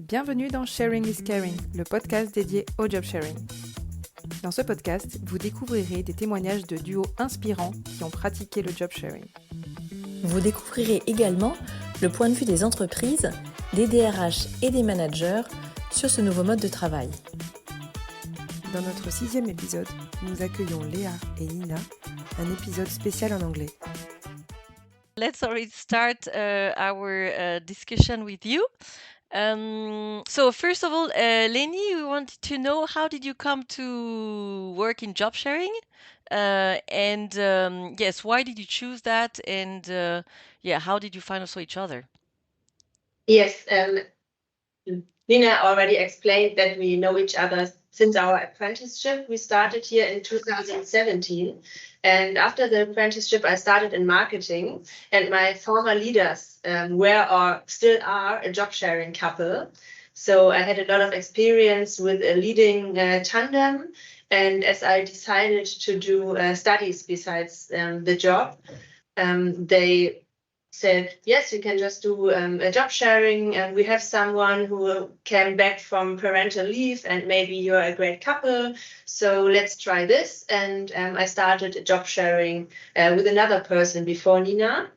Bienvenue dans Sharing is Caring, le podcast dédié au Jobsharing. Dans ce podcast, vous découvrirez des témoignages de duos inspirants qui ont pratiqué le Jobsharing. Vous découvrirez également le point de vue des entreprises, des DRH et des managers sur ce nouveau mode de travail. Dans notre 6e épisode, nous accueillons Lea et Nina, un épisode spécial en anglais. Let's already start our discussion with you. So first of all, Léni, we wanted to know, how did you come to work in job sharing? And yes, why did you choose that? And how did you find also each other? Yes, Nina already explained that we know each other since our apprenticeship. We started here in 2017. And after the apprenticeship, I started in marketing. And my former leaders were or still are a job sharing couple. So I had a lot of experience with a leading tandem. And as I decided to do studies besides the job, they said, yes, you can just do a job sharing, and we have someone who came back from parental leave and maybe you're a great couple, so let's try this. And I started a job sharing with another person before Nina,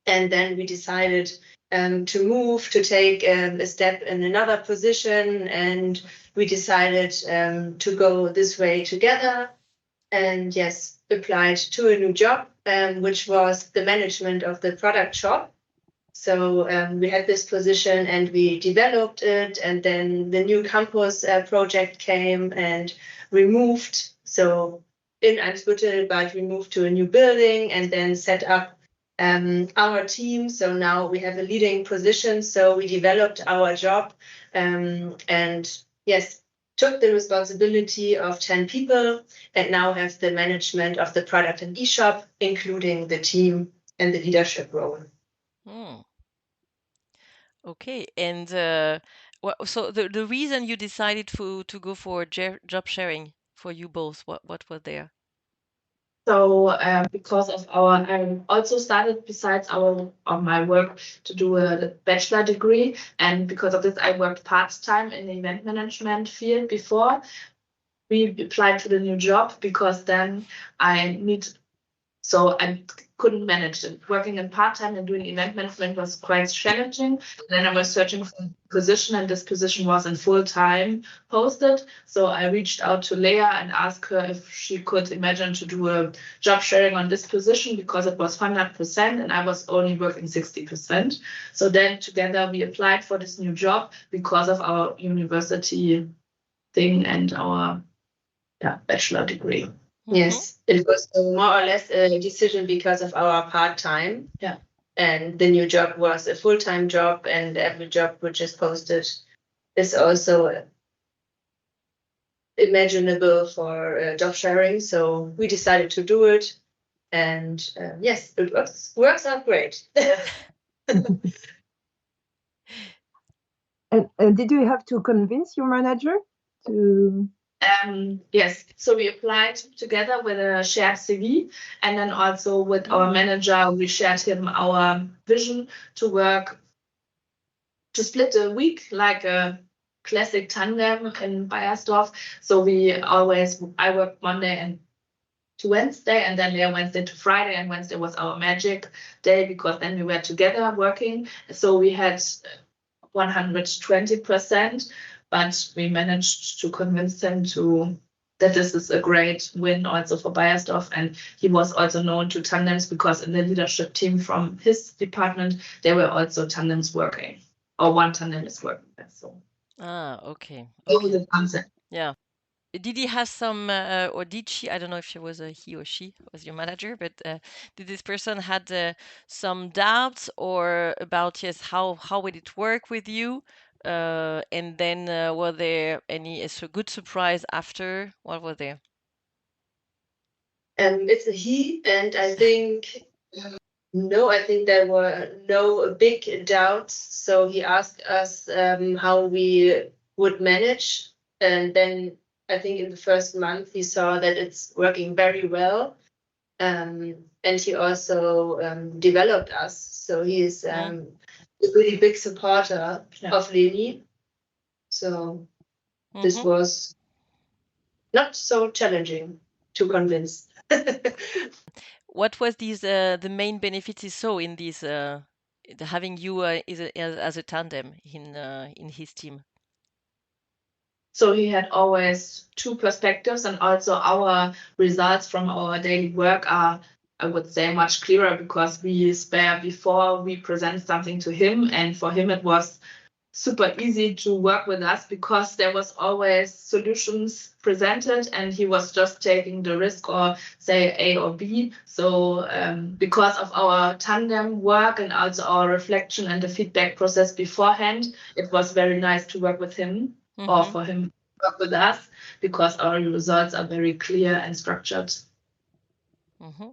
and then we decided to move, to take a step in another position, and we decided to go this way together, and yes, applied to a new job, which was the management of the product shop. So we had this position and we developed it, and then the new campus project came and we moved. So in Eimsbüttel, but we moved to a new building and then set up our team. So now we have a leading position. So we developed our job and yes, took the responsibility of 10 people and now have the management of the product and e-shop, including the team and the leadership role. Okay, and so the reason you decided to go for job sharing for you both, what was there? So because of I also started besides my work to do a bachelor degree, and because of this I worked part-time in the event management field before we applied to the new job, because then I couldn't manage it. Working in part-time and doing event management was quite challenging. Then I was searching for a position, and this position was in full-time posted. So I reached out to Lea and asked her if she could imagine to do a job sharing on this position, because it was 100% and I was only working 60%. So then together we applied for this new job because of our university thing and our bachelor degree. Yes, it was more or less a decision because of our part-time. Yeah. And the new job was a full-time job, and every job which is posted is also imaginable for job sharing. So we decided to do it. And yes, it works out great. And did you have to convince your manager to... Yes, so we applied together with a shared CV, and then also with our manager, we shared him our vision to split a week like a classic tandem in Beiersdorf. So I worked Monday to Wednesday, and then Lea Wednesday to Friday, and Wednesday was our magic day, because then we were together working. So we had 120%. But we managed to convince him that this is a great win also for Beiersdorf. And he was also known to tandems, because in the leadership team from his department, there were also tandems working, or one tandem is working. So. Okay. The concept. Yeah. Did he have some, or did she? I don't know if she was he or she was your manager, but did this person had some doubts or about how would it work with you? And then were there any good surprise after? What was there? It's a he, and I think I think there were no big doubts. So he asked us how we would manage, and then I think in the first month he saw that it's working very well, and he also developed us. So he is a really big supporter of LeNi. So this Mhm. was not so challenging to convince. What was the main benefits he saw in this having you as a tandem in his team? So he had always two perspectives, and also our results from our daily work are, I would say, much clearer because we spare before we present something to him, and for him it was super easy to work with us because there was always solutions presented and he was just taking the risk or say A or B. So because of our tandem work and also our reflection and the feedback process beforehand, it was very nice to work with him or for him to work with us because our results are very clear and structured.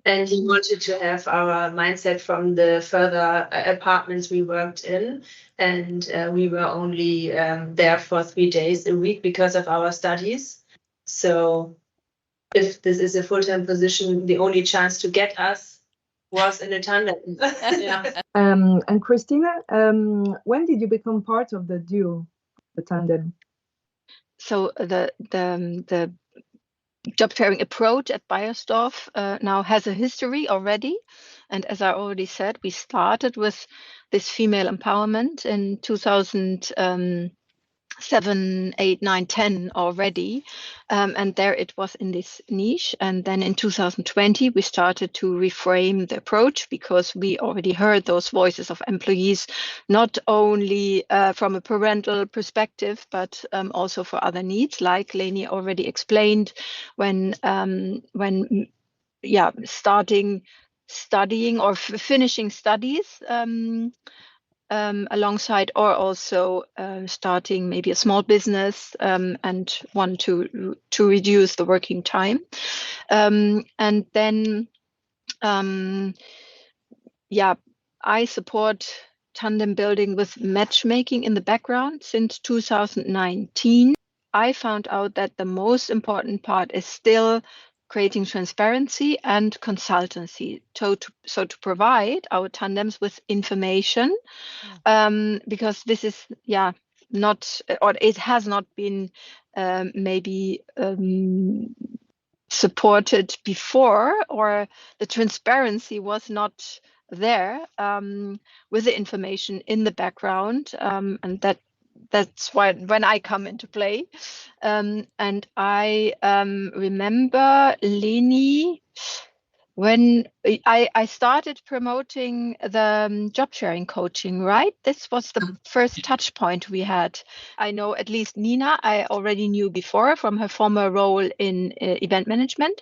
And he wanted to have our mindset from the further apartments we worked in. And we were only there for 3 days a week because of our studies. So if this is a full-time position, the only chance to get us was in a tandem. Yeah. And Christina, when did you become part of the duo, the tandem? So the job sharing approach at Beiersdorf now has a history already. And as I already said, we started with this female empowerment in 2007, 8, 9, 10 already. And there it was in this niche. And then in 2020, we started to reframe the approach because we already heard those voices of employees, not only from a parental perspective, but also for other needs, like Léa already explained, when starting studying or finishing studies alongside, or also starting maybe a small business and want to reduce the working time. And then, I support tandem building with matchmaking in the background since 2019. I found out that the most important part is still creating transparency and consultancy. So to provide our tandems with information, because this is not, or it has not been maybe supported before, or the transparency was not there with the information in the background, and that's why when I come into play. And I remember LeNi, when I started promoting the job sharing coaching, right? This was the first touch point we had. I know at least Nina, I already knew before from her former role in event management.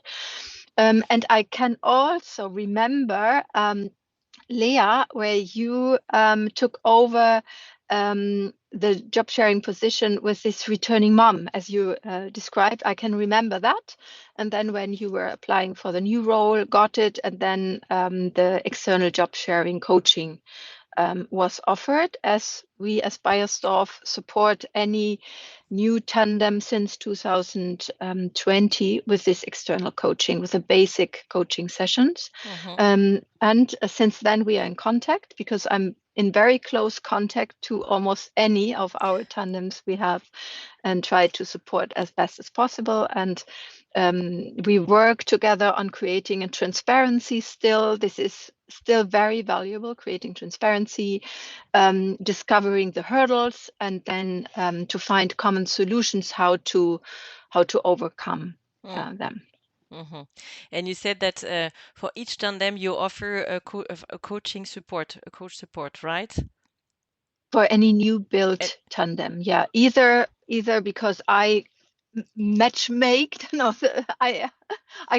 And I can also remember, Lea, where you took over the job sharing position with this returning mom, as you described. I can remember that. And then when you were applying for the new role, got it, and then the external job sharing coaching was offered, as we as Beiersdorf support any new tandem since 2020 with this external coaching, with the basic coaching sessions. And since then we are in contact, because I'm in very close contact to almost any of our tandems we have, and try to support as best as possible. And we work together on creating a transparency still. This is still very valuable, creating transparency, discovering the hurdles, and then to find common solutions how to overcome them. And you said that for each tandem you offer a coach support, right? For any new built tandem, yeah. Either because I matchmaked, no, I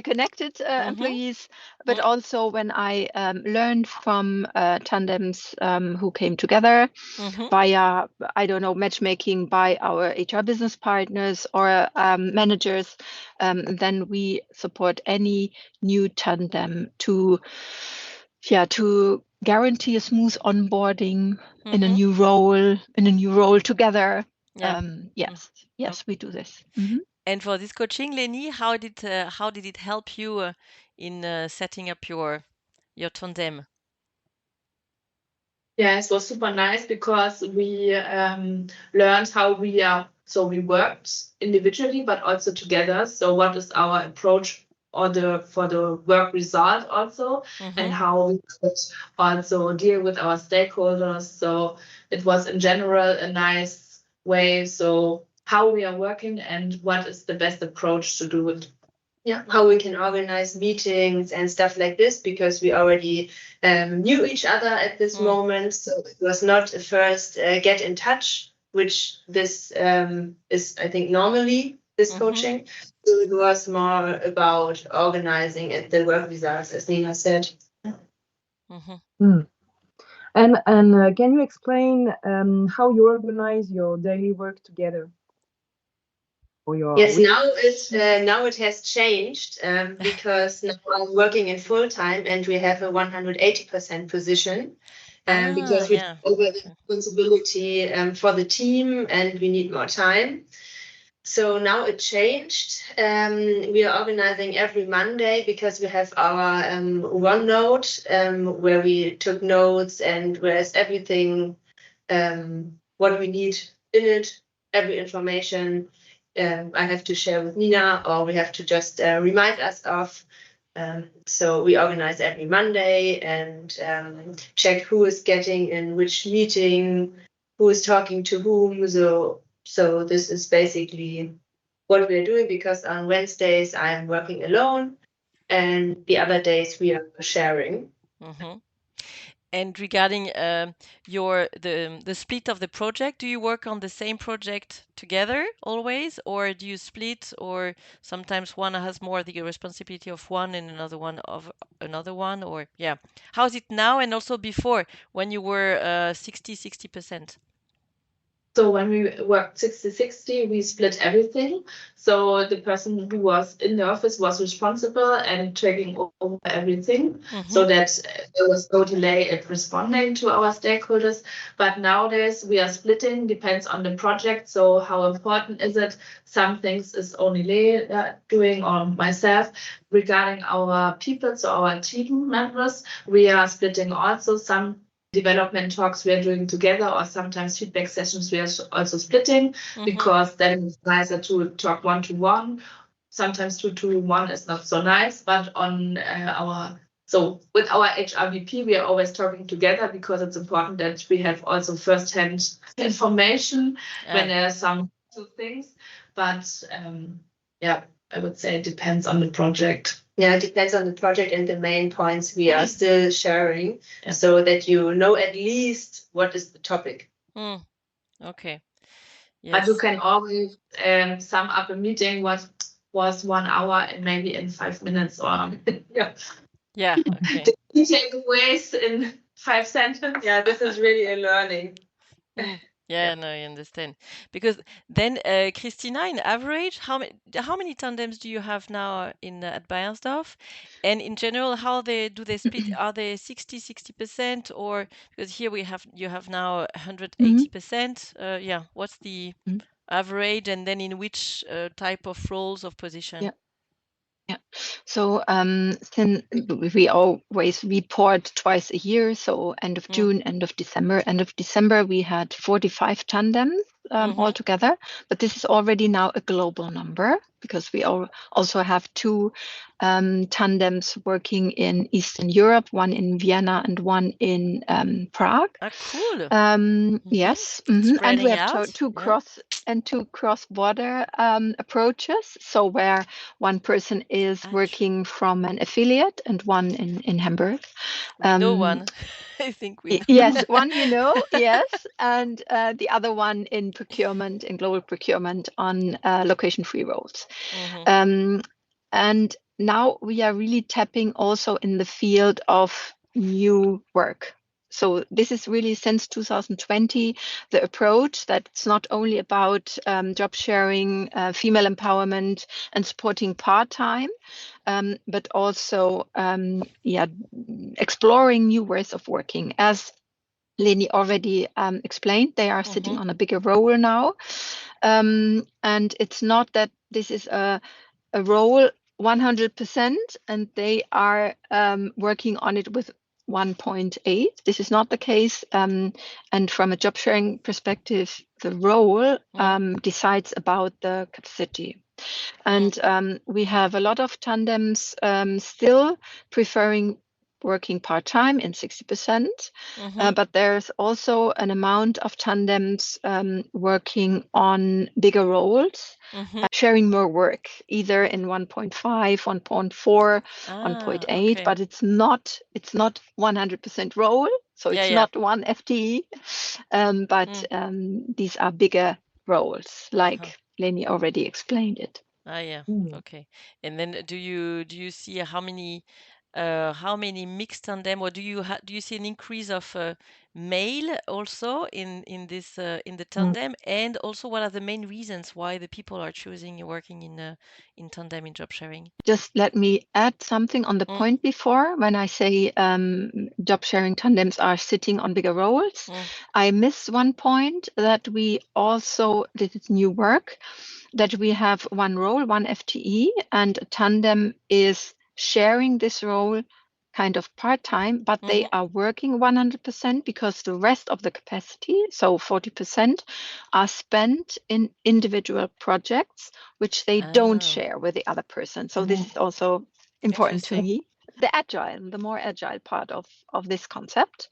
connected employees, but also when I learned from tandems who came together via, I don't know, matchmaking by our HR business partners or managers, then we support any new tandem to guarantee a smooth onboarding in a new role together. Yes, we do this. And for this coaching, Léa, how did it help you in setting up your tandem? Yeah, it was super nice because we learned how we are. So we worked individually, but also together. So what is our approach for the work result also, and how we could also deal with our stakeholders. So it was in general a nice way. So how we are working and what is the best approach to do it. Yeah, how we can organize meetings and stuff like this, because we already knew each other at this moment. So it was not a first get in touch, which this is, I think, normally this coaching. So it was more about organizing and the work results, as Nina said. And can you explain how you organize your daily work together? Yes, now it has changed because now I'm working in full time and we have a 180% position because we take over the responsibility for the team and we need more time. So now it changed. We are organizing every Monday because we have our OneNote where we took notes and where's everything, what we need in it, every information. I have to share with Nina, or we have to just remind us of. So we organize every Monday and check who is getting in which meeting, who is talking to whom. So this is basically what we're doing, because on Wednesdays I'm working alone and the other days we are sharing. And regarding the split of the project, do you work on the same project together always, or do you split, or sometimes one has more the responsibility of one and another one of another one, or how is it now and also before when you were 60%? So when we worked 60-60, we split everything. So the person who was in the office was responsible and taking over everything, so that there was no delay in responding to our stakeholders. But nowadays we are splitting, depends on the project. So how important is it? Some things is only Lea doing, or myself. Regarding our people, so our team members, we are splitting also. Some development talks we are doing together, or sometimes feedback sessions we are also splitting, because then it's nicer to talk one-to-one. Sometimes 2-to-1 is not so nice, but on with our HRVP we are always talking together, because it's important that we have also first-hand information when there are some things. But I would say it depends on the project. Yeah, it depends on the project and the main points we are still sharing, so that you know at least what is the topic. Okay. Yes. But you can always sum up a meeting what was 1 hour and maybe in 5 minutes, or okay. The takeaways in 5 sentences. Yeah, this is really a learning. No, I understand. Because then, Christina, in average, how many tandems do you have now at Beiersdorf? And in general, how do they split? Are they 60%, or because here you have now 180%? What's the average, and then in which type of roles of position? So since we always report twice a year, so end of June, end of December. End of December we had 45 tandems altogether, but this is already now a global number, because we also have 2 tandems working in Eastern Europe, one in Vienna and one in Prague. Cool. Yes, and we have out. two cross-border approaches. So where one person is working from an affiliate and one in Hamburg. No one. I think we know. Yes, one yes, and the other one in procurement, in global procurement, on location-free roles. And now we are really tapping also in the field of new work. So this is really since 2020 the approach that it's not only about job sharing, female empowerment and supporting part-time, but also exploring new ways of working. As Leni already explained, they are sitting on a bigger role now. And it's not that this is a role 100%, and they are working on it with 1.8. This is not the case. And from a job sharing perspective, the role decides about the capacity. And we have a lot of tandems still preferring working part-time in 60%, but there's also an amount of tandems working on bigger roles, sharing more work, either in 1.5, 1.4, 1.8, but it's not 100% role, so it's not one FTE, but these are bigger roles, like Leni already explained it. Okay. And then do you see how many mixed tandem, or do you see an increase of male also in this in the tandem, and also what are the main reasons why the people are choosing working in tandem in job sharing? Just let me add something on the point before when I say job sharing tandems are sitting on bigger roles. I missed one point that we also did new work, that we have one role, one FTE, and a tandem is sharing this role kind of part-time, but they are working 100% because the rest of the capacity, so 40%, are spent in individual projects, which they don't share with the other person. So this is also important to me. The more agile part of this concept.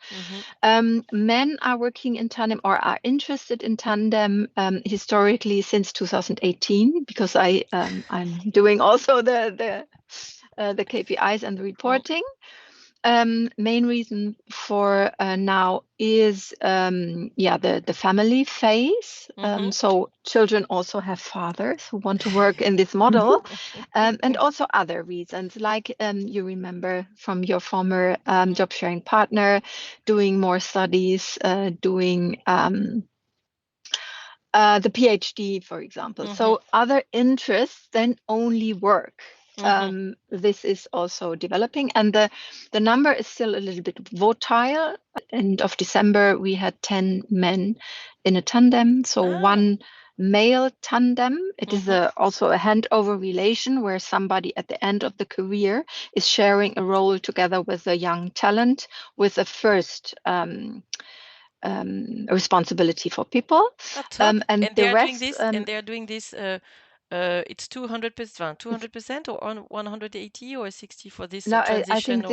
Men are working in tandem or are interested in tandem historically since 2018, because I'm doing also the KPIs and the reporting. Main reason for now is the family phase. So children also have fathers who want to work in this model, and also other reasons, like you remember from your former job sharing partner, doing more studies, doing the PhD, for example. So other interests than only work. This is also developing, and the number is still a little bit volatile. End of December, we had 10 men in a tandem, so one male tandem. It is also a handover relation where somebody at the end of the career is sharing a role together with a young talent with a first responsibility for people. And the rest, and they are doing this. It's 200% or on 180 or 60 for this transition. I think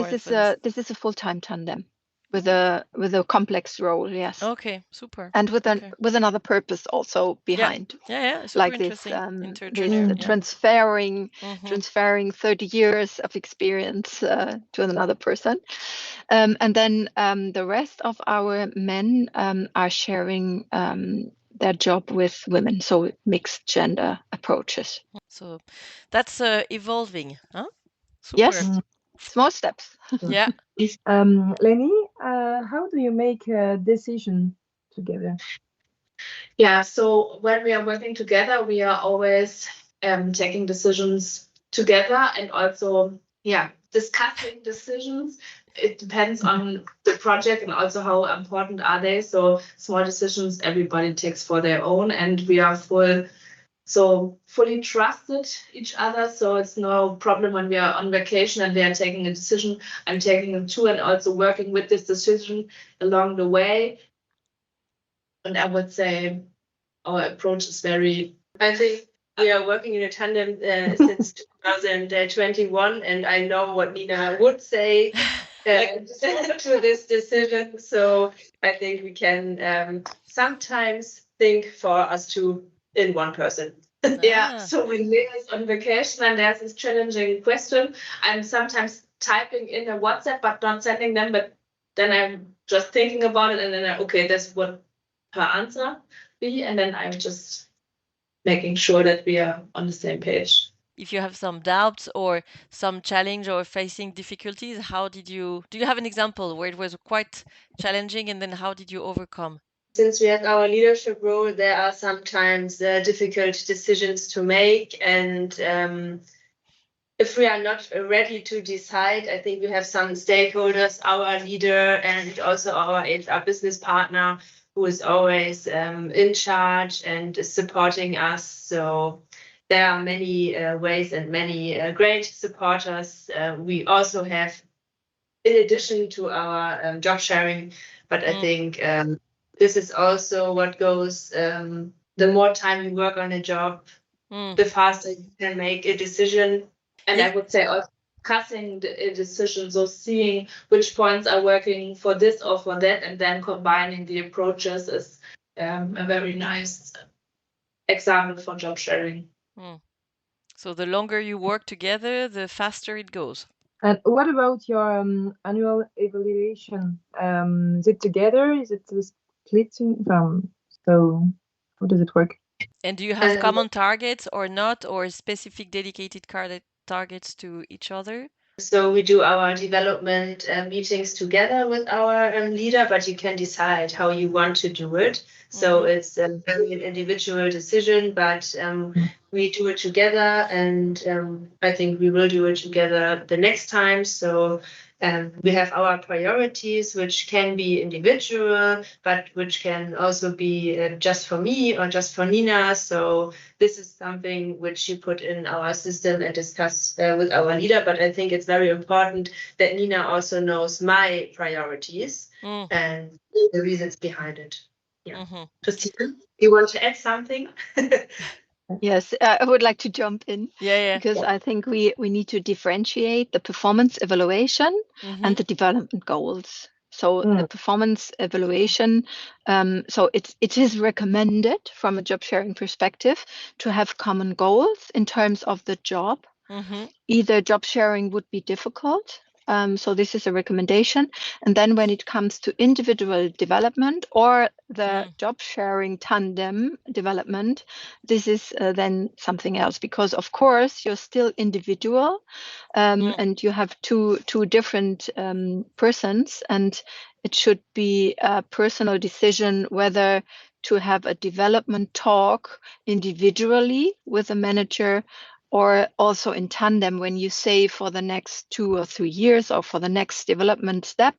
this is a full-time tandem with a complex role. Yes. Okay, super. And with another purpose also behind. Super like this, transferring 30 years of experience to another person, and then the rest of our men are sharing their job with women, so mixed gender approaches. So that's evolving, huh? Super. Yes, small steps. Leni, how do you make a decision together? So when we are working together, we are always taking decisions together and also discussing decisions. It depends on the project and also how important are they. So small decisions everybody takes for their own, and we are fully trusted each other. So it's no problem when we are on vacation and they are taking a decision. I'm taking it too, and also working with this decision along the way. And I would say our approach is I think we are working in a tandem since 2021, and I know what Nina would say to this decision. So I think we can sometimes think for us two in one person. So when Lea is on vacation and there's this challenging question, I'm sometimes typing in a WhatsApp but not sending them, but then I'm just thinking about it, and then that's what her answer be, and then I'm just making sure that we are on the same page. If you have some doubts or some challenge or facing difficulties, do you have an example where it was quite challenging, and then how did you overcome? Since we have our leadership role, there are sometimes difficult decisions to make, and if we are not ready to decide, I think we have some stakeholders, our leader and also our HR business partner, who is always in charge and is supporting us. So there are many ways and many great supporters. We also have in addition to our job sharing. But I think this is also what goes, the more time you work on a job, the faster you can make a decision. And I would say also discussing a decision, so seeing which points are working for this or for that, and then combining the approaches is a very nice example for job sharing. So the longer you work together, the faster it goes. And what about your annual evaluation? Is it together? Is it splitting? So how does it work? And do you have common targets or not, or specific dedicated targets to each other? So we do our development meetings together with our leader, but you can decide how you want to do it. So it's very an individual decision, but we do it together, and I think we will do it together the next time. So we have our priorities, which can be individual, but which can also be just for me or just for Nina. So this is something which you put in our system and discuss with our leader. But I think it's very important that Nina also knows my priorities and the reasons behind it. Yeah. Christine, you want to add something? Yes, I would like to jump in. Because I think we need to differentiate the performance evaluation and the development goals. So the performance evaluation, so it is recommended from a job sharing perspective to have common goals in terms of the job. Either job sharing would be difficult. So this is a recommendation. And then when it comes to individual development or the job sharing tandem development, this is then something else, because of course you're still individual and you have two different persons, and it should be a personal decision whether to have a development talk individually with a manager or also in tandem. When you say for the next 2 or 3 years or for the next development step,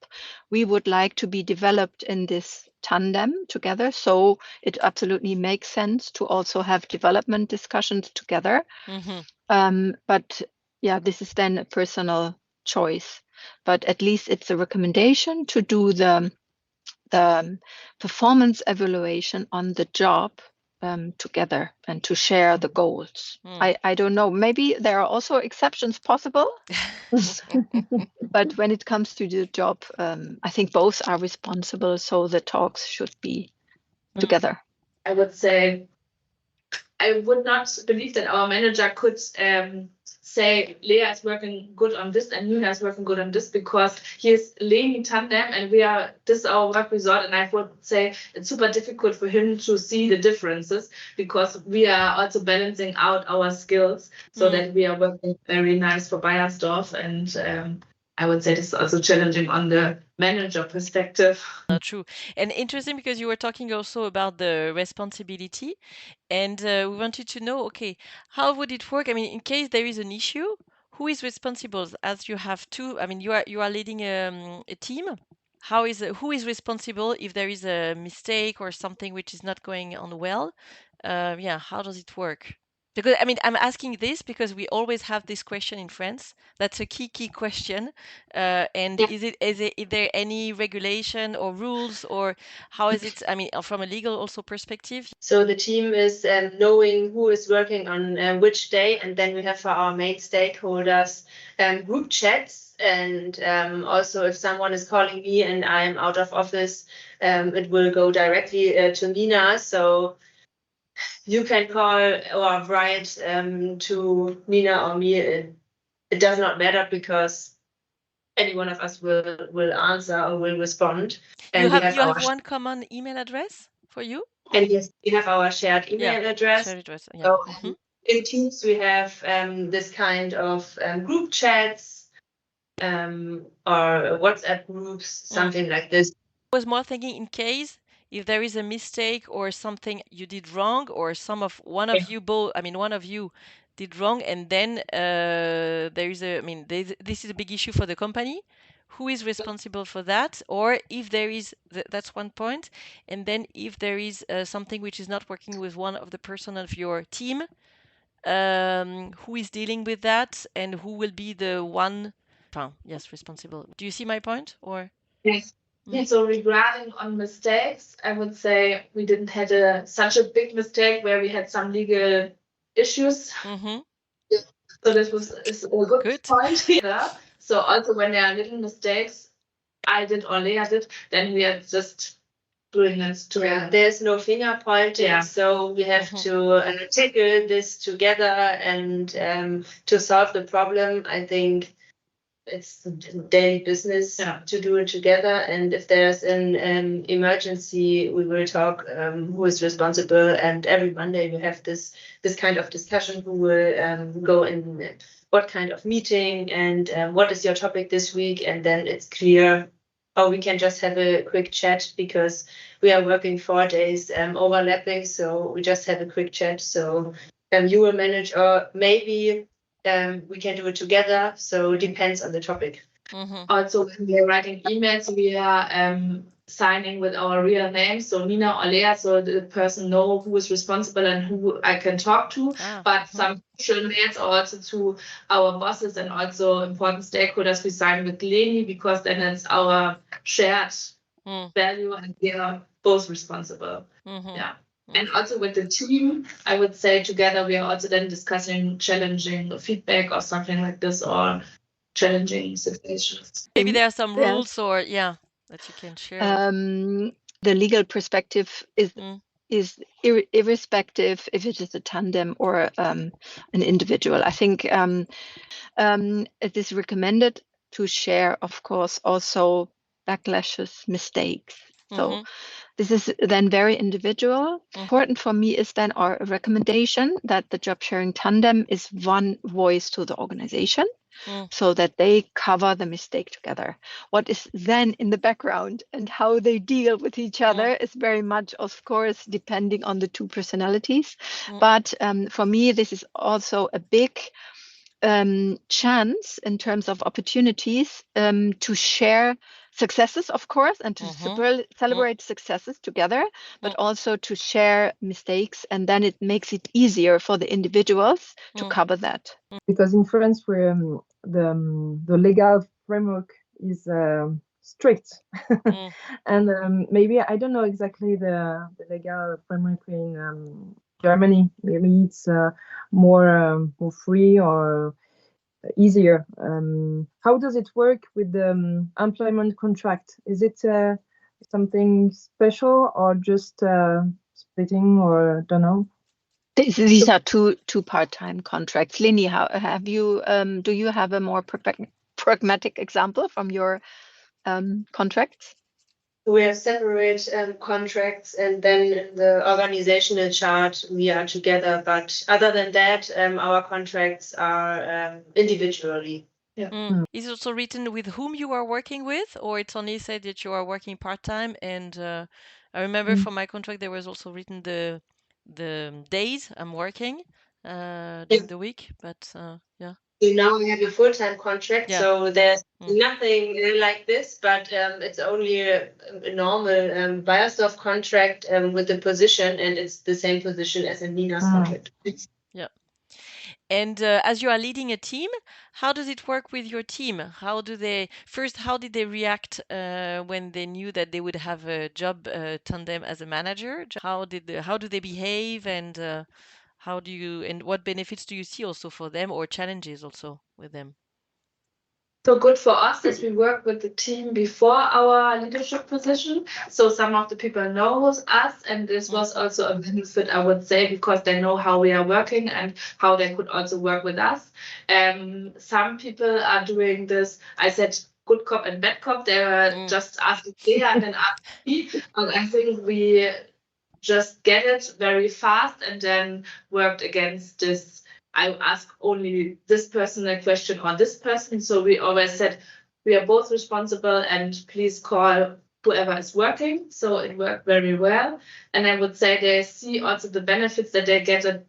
we would like to be developed in this tandem together. So it absolutely makes sense to also have development discussions together. But yeah, this is then a personal choice. But at least it's a recommendation to do the performance evaluation on the job together and to share the goals. I don't know, maybe there are also exceptions possible. But when it comes to the job, I think both are responsible, so the talks should be together. I would say I would not believe that our manager could say Lea is working good on this and Nina is working good on this, because he is leading tandem and this is our work result, and I would say it's super difficult for him to see the differences, because we are also balancing out our skills so that we are working very nice for Beiersdorf, and I would say this is also challenging on the manager perspective. True. And interesting, because you were talking also about the responsibility, and we wanted to know, okay, how would it work? I mean, in case there is an issue, who is responsible? As you have two, I mean, you are leading a team. Who is responsible if there is a mistake or something which is not going on well? How does it work? Because I mean, I'm asking this because we always have this question in France. That's a key question. And is there any regulation or rules, or how is it? I mean, from a legal also perspective. So the team is knowing who is working on which day, and then we have for our main stakeholders group chats, and also if someone is calling me and I'm out of office, it will go directly to Nina. So you can call or write to Nina or me. It does not matter, because any one of us will answer or will respond. And you have one common email address for you? And yes, we have our shared email address. So in Teams, we have this kind of group chats or WhatsApp groups, something like this. I was more thinking in case if there is a mistake or something you did wrong, or one of you did wrong, and then there is this is a big issue for the company. Who is responsible for that? Or if there is, that's one point. And then if there is something which is not working with one of the person of your team, who is dealing with that, and who will be the one Yes, responsible. Do you see my point, or? Yes. Yeah, so regarding on mistakes, I would say we didn't have such a big mistake where we had some legal issues. Mm-hmm. So this is a good point. Yeah. So also when there are little mistakes, I did or Lea did, then we are just doing this together. Yeah, there's no finger pointing, so we have to tackle this together and to solve the problem. I think it's daily business to do it together. And if there's an emergency, we will talk who is responsible. And every Monday we have this kind of discussion. Who will go in what kind of meeting and what is your topic this week? And then it's clear. Or we can just have a quick chat because we are working 4 days overlapping. So we just have a quick chat. So you will manage, or maybe we can do it together. So it depends on the topic. Mm-hmm. Also, when we are writing emails, we are signing with our real names. So Nina or Lea, so the person know who is responsible and who I can talk to. But some crucial mails also to our bosses and also important stakeholders we sign with LeNi, because then it's our shared value and we are both responsible. Mm-hmm. Yeah. And also with the team, I would say together we are also then discussing challenging feedback or something like this, or challenging situations. Maybe there are some rules or that you can share. The legal perspective is irrespective if it is a tandem or an individual. I think it is recommended to share, of course, also backlashes, mistakes. So this is then very individual. Important for me is then our recommendation that the job sharing tandem is one voice to the organization, so that they cover the mistake together. What is then in the background and how they deal with each other is very much, of course, depending on the two personalities. But for me, this is also a big chance in terms of opportunities to share successes, of course, and to celebrate successes together, but also to share mistakes, and then it makes it easier for the individuals to cover that. Because in France, where the legal framework is strict, and maybe I don't know exactly the legal framework in Germany. Maybe it's more free or easier. How does it work with the employment contract? Is it something special or just splitting, or don't know? These are two part-time contracts. LeNi, how have you? Do you have a more pragmatic example from your contracts? We have separate contracts, and then in the organizational chart we are together. But other than that, our contracts are individually. Yeah. Is it also written with whom you are working with, or it's only said that you are working part-time? And I remember from my contract there was also written the days I'm working during the week. But So now we have a full-time contract, so there's nothing like this, but it's only a normal Beiersdorf contract with the position, and it's the same position as in Nina's contract. Yeah. And as you are leading a team, how does it work with your team? How did they react when they knew that they would have a job tandem as a manager? How do they behave, and what benefits do you see also for them, or challenges also with them? So good for us is we work with the team before our leadership position. So some of the people know us, and this was also a benefit, I would say, because they know how we are working and how they could also work with us. Some people are doing this. I said good cop and bad cop. They were just asking Lea and then asking me. And I think we just get it very fast and then worked against this. I ask only this person a question or this person. So we always said we are both responsible and please call whoever is working. So it worked very well. And I would say they see also the benefits that they get a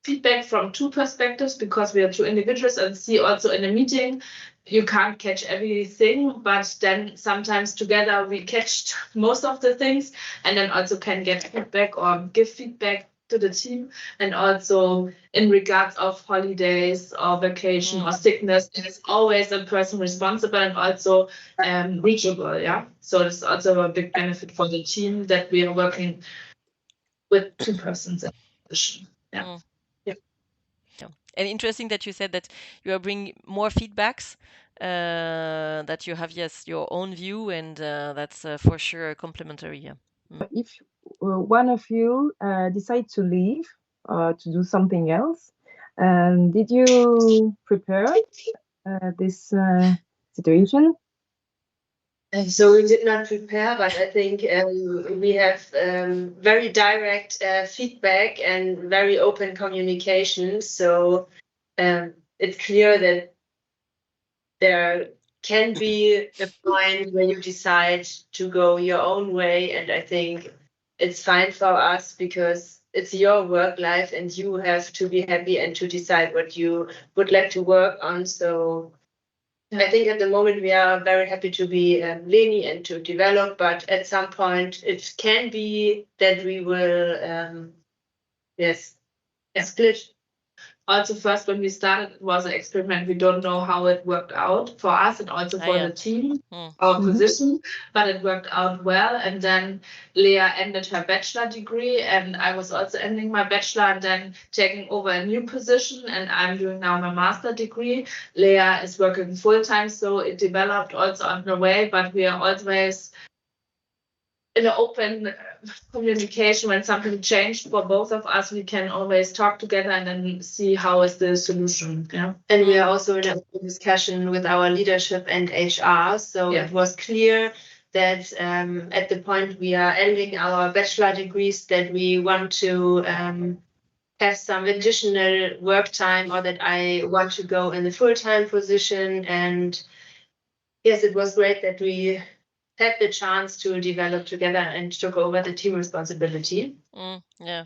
feedback from two perspectives, because we are two individuals, and see also in a meeting you can't catch everything, but then sometimes together we catch most of the things, and then also can get feedback or give feedback to the team, and also in regards of holidays or vacation or sickness, there's always a person responsible and also reachable. Yeah, so it's also a big benefit for the team that we are working with two persons in position. Yeah. And interesting that you said that you are bringing more feedbacks, that you have, yes, your own view, and that's for sure complementary. Yeah. If one of you decide to leave or to do something else, did you prepare this situation? So we did not prepare, but I think we have very direct feedback and very open communication. So it's clear that there can be a point where you decide to go your own way. And I think it's fine for us because it's your work life and you have to be happy and to decide what you would like to work on. So I think at the moment we are very happy to be LeNi and to develop, but at some point it can be that we will, split. Also, first when we started, it was an experiment. We don't know how it worked out for us and also for the team, our position, but it worked out well. And then Lea ended her bachelor degree, and I was also ending my bachelor and then taking over a new position. And I'm doing now my master degree. Lea is working full time, so it developed also on the way. But we are always in an open communication. When something changed for both of us, we can always talk together and then see how is the solution. Yeah. And we are also in a discussion with our leadership and HR. So it was clear that at the point we are ending our bachelor degrees, that we want to have some additional work time, or that I want to go in the full-time position. And yes, it was great that we had the chance to develop together and took over the team responsibility. Yeah,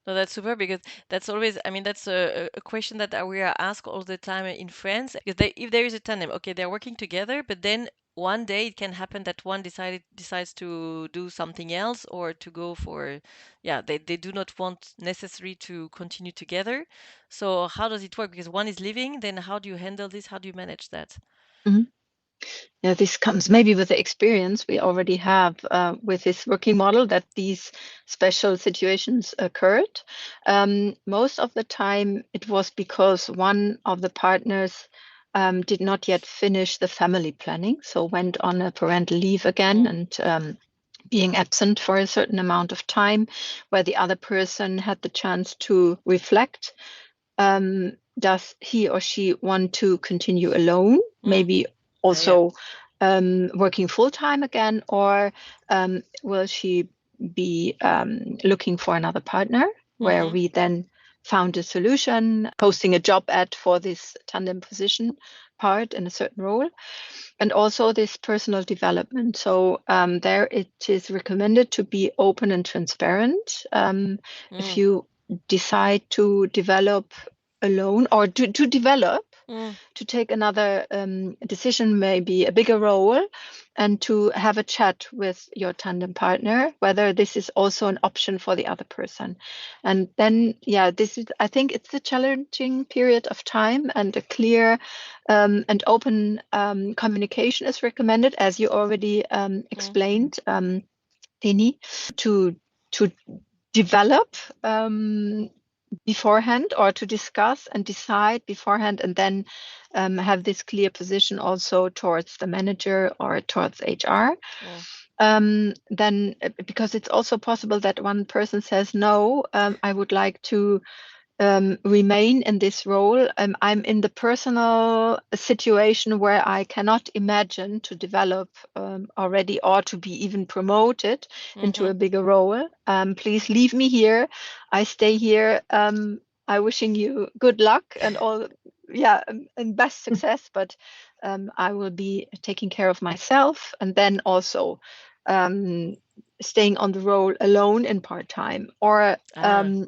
no, that's super, because that's always, I mean, that's a question that we are asked all the time in France. Because if there is a tandem, okay, they're working together, but then one day it can happen that one decides to do something else or to go for, they do not want necessarily to continue together. So how does it work? Because one is leaving, then how do you handle this? How do you manage that? Yeah, this comes maybe with the experience we already have with this working model, that these special situations occurred. Most of the time it was because one of the partners did not yet finish the family planning, so went on a parental leave again and being absent for a certain amount of time, where the other person had the chance to reflect. Does he or she want to continue alone? Maybe also working full-time again, or will she be looking for another partner, where we then found a solution, posting a job ad for this tandem position part in a certain role, and also this personal development. So there it is recommended to be open and transparent. If you decide to develop alone, or to develop, to take another decision, maybe a bigger role, and to have a chat with your tandem partner, whether this is also an option for the other person. And then, this is, I think it's a challenging period of time, and a clear and open communication is recommended, as you already explained, Léni, to develop beforehand, or to discuss and decide beforehand, and then have this clear position also towards the manager or towards HR. Then, because it's also possible that one person says, no, I would like to remain in this role. I'm in the personal situation where I cannot imagine to develop already, or to be even promoted into a bigger role. Please leave me here. I stay here. I'm wishing you good luck and all, and best success, but I will be taking care of myself, and then also staying on the role alone in part-time, or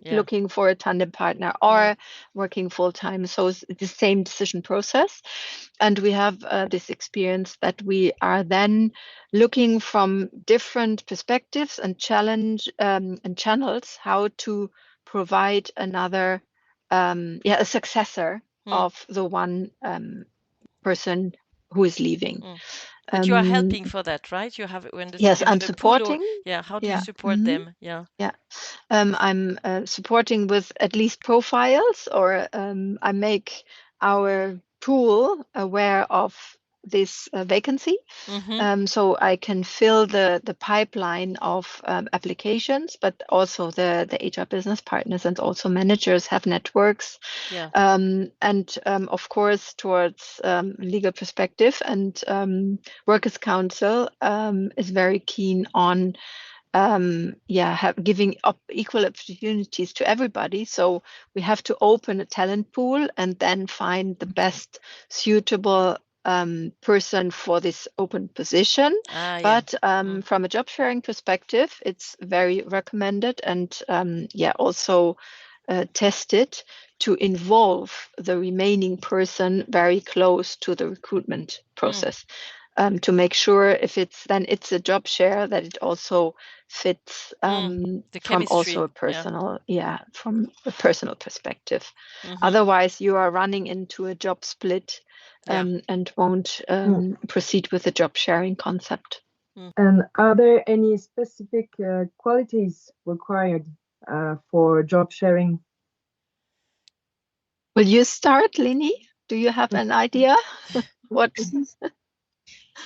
looking for a tandem partner, or working full-time. So it's the same decision process. And we have this experience that we are then looking from different perspectives and challenge and channels how to provide another, a successor of the one person who is leaving. But you are helping for that, right? You have Yes, you I'm have a pool or- supporting. how do you support them? Yeah. I'm supporting with at least profiles, or I make our pool aware of this vacancy, so I can fill the pipeline of applications, but also the HR business partners and also managers have networks, and of course towards legal perspective, and Workers' Council is very keen on giving up equal opportunities to everybody. So we have to open a talent pool and then find the best suitable person for this open position. But from a job sharing perspective, it's very recommended and also tested to involve the remaining person very close to the recruitment process. To make sure if it's a job share that it also fits from also a personal from a personal perspective. Otherwise you are running into a job split and won't proceed with the job sharing concept. And are there any specific qualities required for job sharing? Will you start, LeNi? Do you have an idea? What?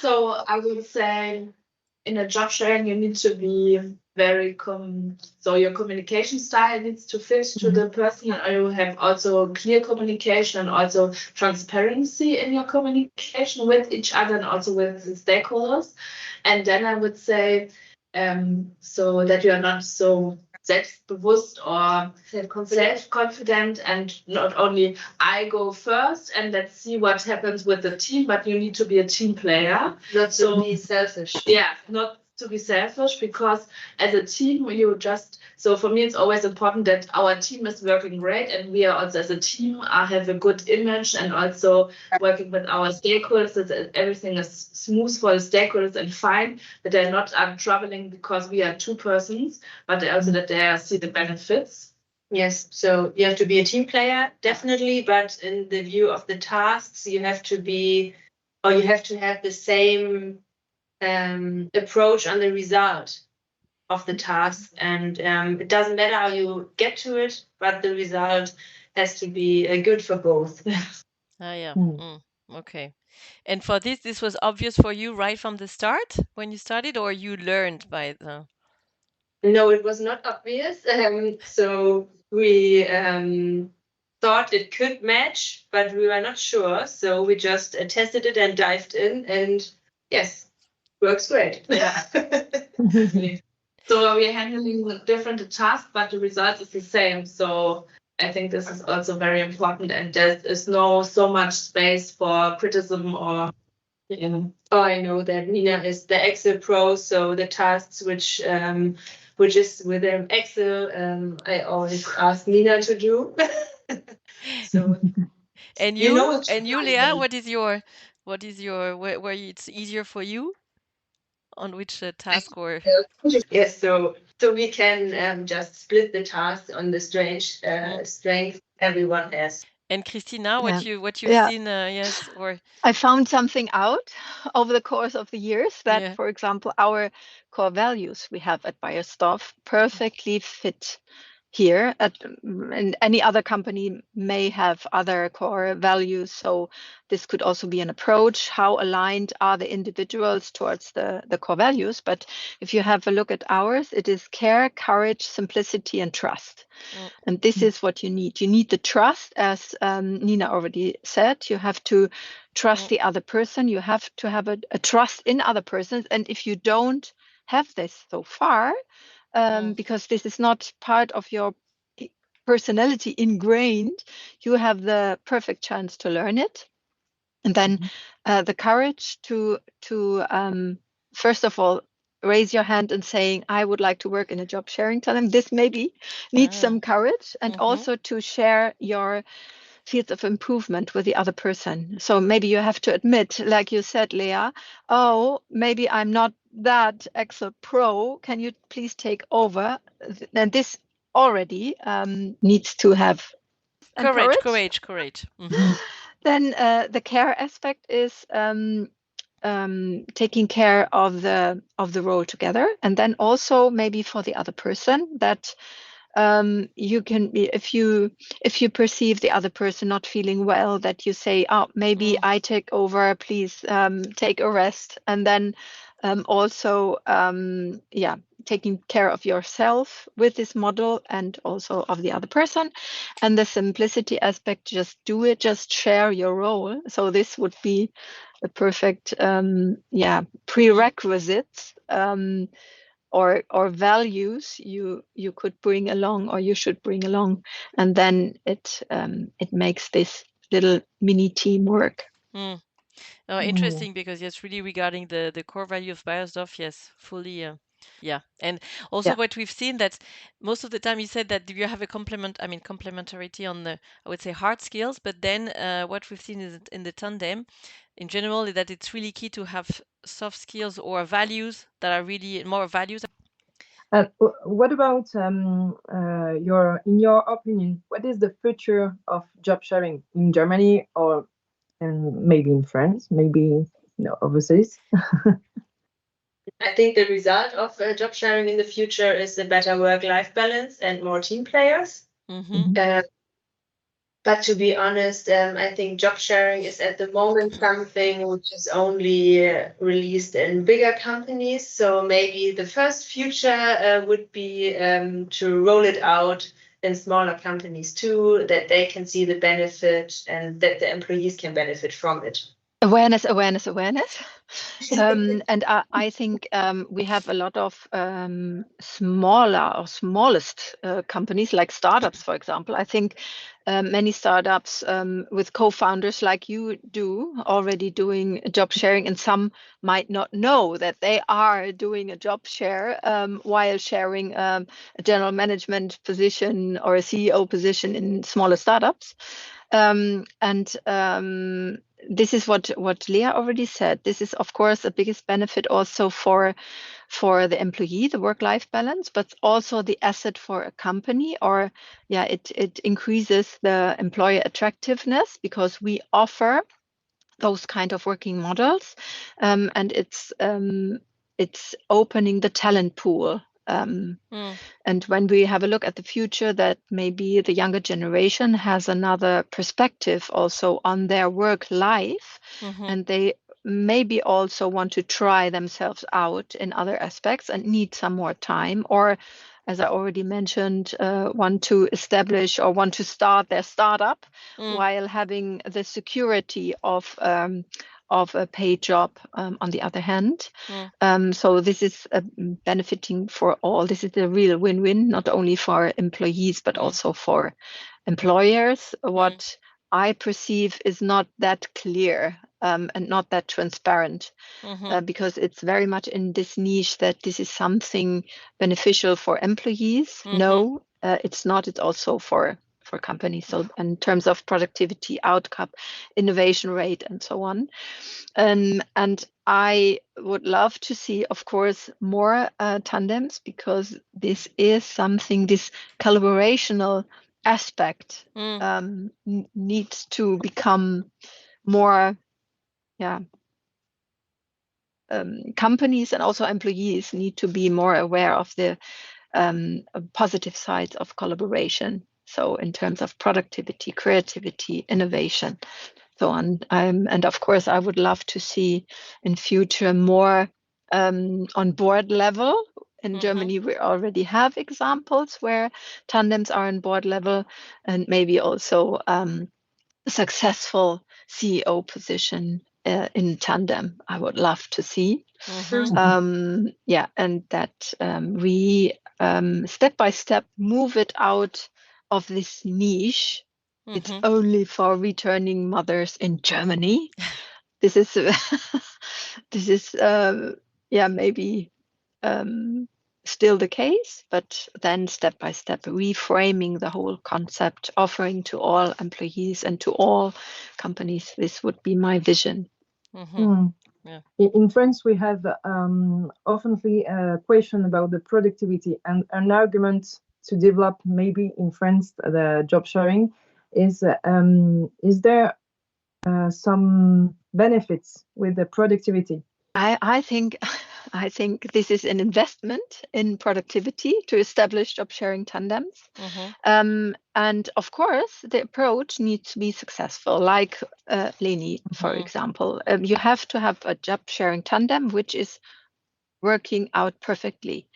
So I would say in a job sharing, you need to be very so your communication style needs to fit to the person, or you have also clear communication and also transparency in your communication with each other and also with the stakeholders. And then I would say so that you are not so selbstbewusst or self-confident, and not only I go first and let's see what happens with the team, but you need to be a team player. Not to be selfish. Yeah, not to be selfish, because as a team, so for me, it's always important that our team is working great, and we are also as a team have a good image, and also working with our stakeholders, that everything is smooth for the stakeholders and fine, that they're not traveling because we are two persons, but also that they see the benefits. Yes, so you have to be a team player, definitely, but in the view of the tasks, you have to have the same approach on the result of the task, and it doesn't matter how you get to it, but the result has to be good for both. Okay. And for this was obvious for you right from the start when you started, or you learned by the? No, it was not obvious. So we thought it could match, but we were not sure. So we just tested it and dived in, and yes, works great. Yeah. So we're handling different tasks, but the result is the same. So I think this is also very important, and there is no so much space for criticism or. Oh, I know that Nina is the Excel pro, so the tasks which is within Excel, I always ask Nina to do. So, and you Lea, what is your where it's easier for you? On which task or? Yes, so we can just split the task on the strength everyone has. And Christina, what you've seen? Yes, or I found something out over the course of the years that, for example, our core values we have at Beiersdorf perfectly fit here. And any other company may have other core values, so this could also be an approach. How aligned are the individuals towards the core values? But if you have a look at ours, it is care, courage, simplicity, and trust. And this is what you need. You need the trust, as Nina already said. You have to trust the other person. You have to have a trust in other persons. And if you don't have this so far, because this is not part of your personality ingrained, you have the perfect chance to learn it. And then the courage to first of all, raise your hand and saying, I would like to work in a job sharing. Tell them this maybe needs some courage, and also to share your fields of improvement with the other person. So maybe you have to admit, like you said, Lea, oh, maybe I'm not that Excel pro. Can you please take over? And this already needs to have courage. Then the care aspect is taking care of the role together, and then also maybe for the other person that you can be, if you perceive the other person not feeling well, that you say, oh, maybe I take over, please take a rest. And then also taking care of yourself with this model and also of the other person. And the simplicity aspect, just do it, just share your role. So this would be the perfect prerequisites or values you could bring along, or you should bring along, and then it makes this little mini team work. Interesting, because it's really regarding the core value of Beiersdorf. Yes, fully. And also what we've seen, that most of the time you said that you have a complementarity on the, I would say, hard skills, but then what we've seen is in the tandem in general is that it's really key to have soft skills or values that are really more values. What about in your opinion, what is the future of job sharing in Germany, or maybe in France, maybe overseas? I think the result of job sharing in the future is a better work-life balance and more team players. But to be honest, I think job sharing is at the moment something which is only released in bigger companies. So maybe the first future would be to roll it out in smaller companies too, that they can see the benefit and that the employees can benefit from it. Awareness. And I think we have a lot of smaller or smallest companies, like startups, for example. I think many startups with co-founders like you do already doing job sharing, and some might not know that they are doing a job share while sharing a general management position or a CEO position in smaller startups. This is what Lea already said. This is, of course, the biggest benefit also for the employee, the work-life balance, but also the asset for a company, or it increases the employer attractiveness, because we offer those kind of working models, and it's opening the talent pool. And when we have a look at the future, that maybe the younger generation has another perspective also on their work life, and they maybe also want to try themselves out in other aspects and need some more time, or, as I already mentioned, want to establish or want to start their startup while having the security of a paid job on the other hand. So this is benefiting for all. This is a real win-win, not only for employees, but also for employers. What I perceive is not that clear and not that transparent, because it's very much in this niche that this is something beneficial for employees. No, it's not. It's also for companies. So in terms of productivity, outcome, innovation rate, and so on. And I would love to see, of course, more tandems, because this is something, this collaborational aspect needs to become more, companies and also employees need to be more aware of the positive sides of collaboration. So in terms of productivity, creativity, innovation, so on. And of course, I would love to see in future more on board level. In Germany, we already have examples where tandems are on board level, and maybe also a successful CEO position in tandem. I would love to see. And that we step by step move it out of this niche. It's only for returning mothers in Germany. This is maybe still the case, but then step by step reframing the whole concept, offering to all employees and to all companies. This would be my vision. In France, we have often a question about the productivity, and an argument to develop maybe in France the job sharing is there some benefits with the productivity? I think this is an investment in productivity to establish job sharing tandems. And of course, the approach needs to be successful, like LeNi, for example. You have to have a job sharing tandem which is working out perfectly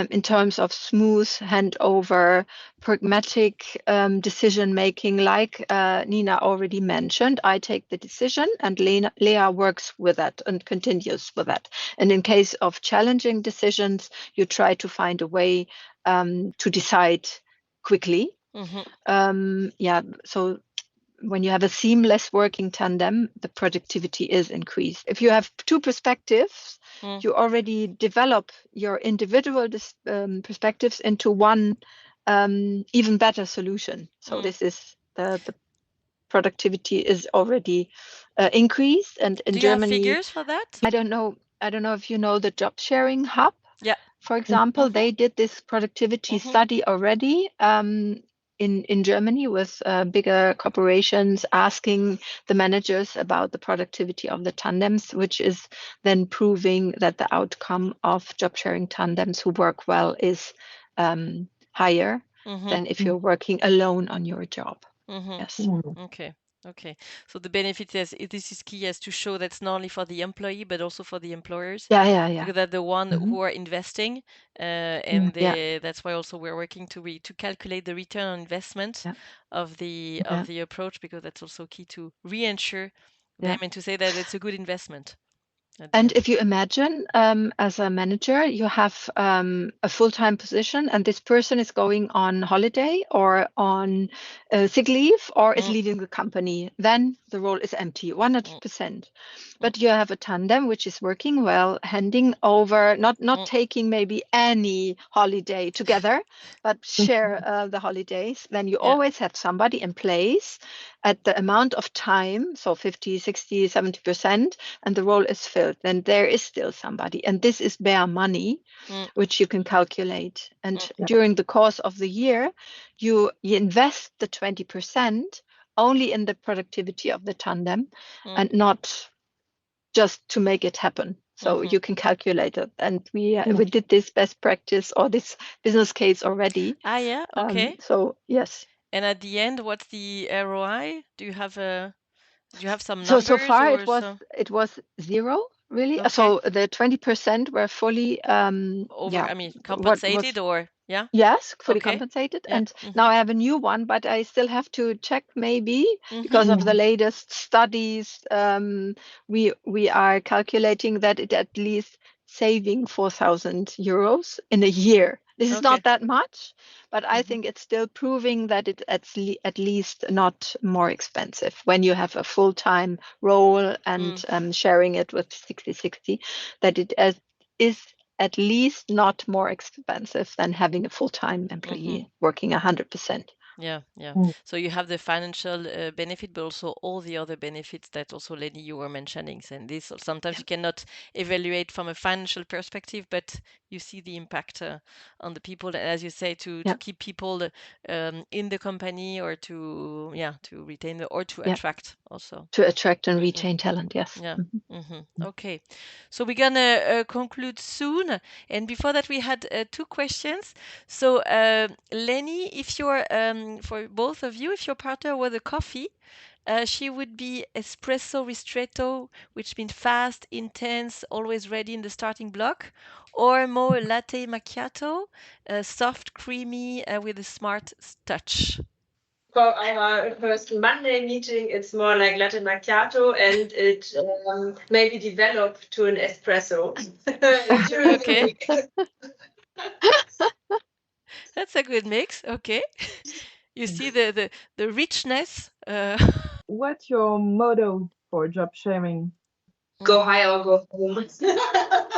in terms of smooth handover, pragmatic decision making, like Nina already mentioned. I take the decision and Lea works with that and continues with that. And in case of challenging decisions, you try to find a way to decide quickly. So when you have a seamless working tandem, the productivity is increased. If you have two perspectives, you already develop your individual perspectives into one even better solution. So this is the productivity is already increased. And in Germany, you have figures for that? I don't know if you know the Jobsharing Hub. Yeah. For example, they did this productivity study already in Germany with bigger corporations asking the managers about the productivity of the tandems, which is then proving that the outcome of job sharing tandems who work well is higher than if you're working alone on your job. Yes. Okay. So the benefit is this is key as to show that's not only for the employee but also for the employers. Yeah. Because they're the one who are investing, and that's why also we're working to calculate the return on investment of the approach, because that's also key to reassure them and to say that it's a good investment. And if you imagine, as a manager, you have a full-time position and this person is going on holiday or on sick leave or is leaving the company, then the role is empty, 100%. But you have a tandem which is working well, handing over, not taking maybe any holiday together, but share the holidays. Then you always have somebody in place at the amount of time, so 50, 60, 70%, and the role is filled. Then there is still somebody. And this is bare money, which you can calculate. And during the course of the year, you invest the 20% only in the productivity of the tandem and not just to make it happen. So you can calculate it. And we did this best practice or this business case already. Okay. So yes. And at the end, what's the ROI? Do you have some numbers? So far it was zero, really. Okay. So the 20% were fully compensated or Yes, fully compensated. And now I have a new one, but I still have to check maybe because of the latest studies. We are calculating that it at least saving 4,000 euros in a year. This is not that much, but I think it's still proving that it's at least not more expensive when you have a full-time role and sharing it with 60-60, that it is at least not more expensive than having a full-time employee working 100%. So you have the financial benefit, but also all the other benefits that also, Léa, you were mentioning. And this sometimes you cannot evaluate from a financial perspective, but you see the impact on the people, and as you say, to keep people in the company or to retain or to attract also. To attract and retain talent, yes. Okay, so we're gonna conclude soon. And before that, we had 2 questions. So, Léa, if you're for both of you, if your partner were the coffee, she would be espresso ristretto, which means fast, intense, always ready in the starting block, or more latte macchiato, soft, creamy, with a smart touch. For our first Monday meeting, it's more like latte macchiato, and it maybe developed to an espresso. Okay. That's a good mix. Okay. You see the richness. What's your motto for job sharing? Go high or go home.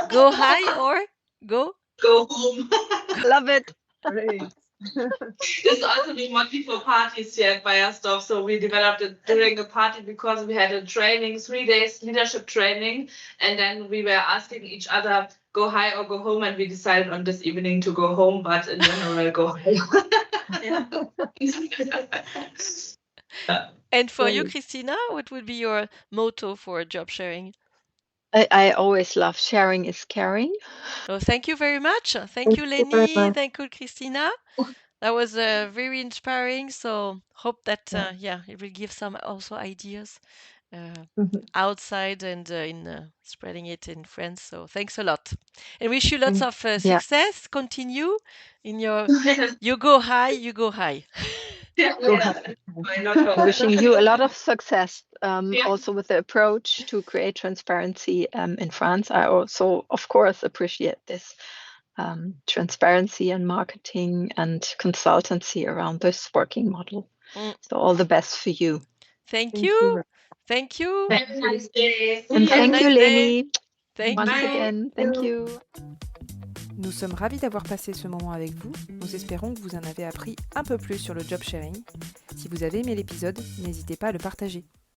Go high or go home. Love it. Great. This also been motive for parties here at Beiersdorf. So we developed it during a party because we had a training, 3 days leadership training, and then we were asking each other go high or go home, and we decided on this evening to go home, but in general, go high. And for you, Christina, what would be your motto for job sharing? I always love sharing is caring. Oh, thank you very much. Thank you, LeNi. Thank you, Christina. That was very inspiring. So hope that it will give some also ideas outside and in spreading it in France. So thanks a lot, and wish you lots of success. Continue in your you go high, you go high. Wishing you a lot of success also with the approach to create transparency in France. I also, of course, appreciate this transparency and marketing and consultancy around this working model. So all the best for you. Thank you. Thank you. Have a nice day. And thank you, Léa. Thank Once you. again, thank you. Nous sommes ravis d'avoir passé ce moment avec vous. Nous espérons que vous en avez appris un peu plus sur le job sharing. Si vous avez aimé l'épisode, n'hésitez pas à le partager.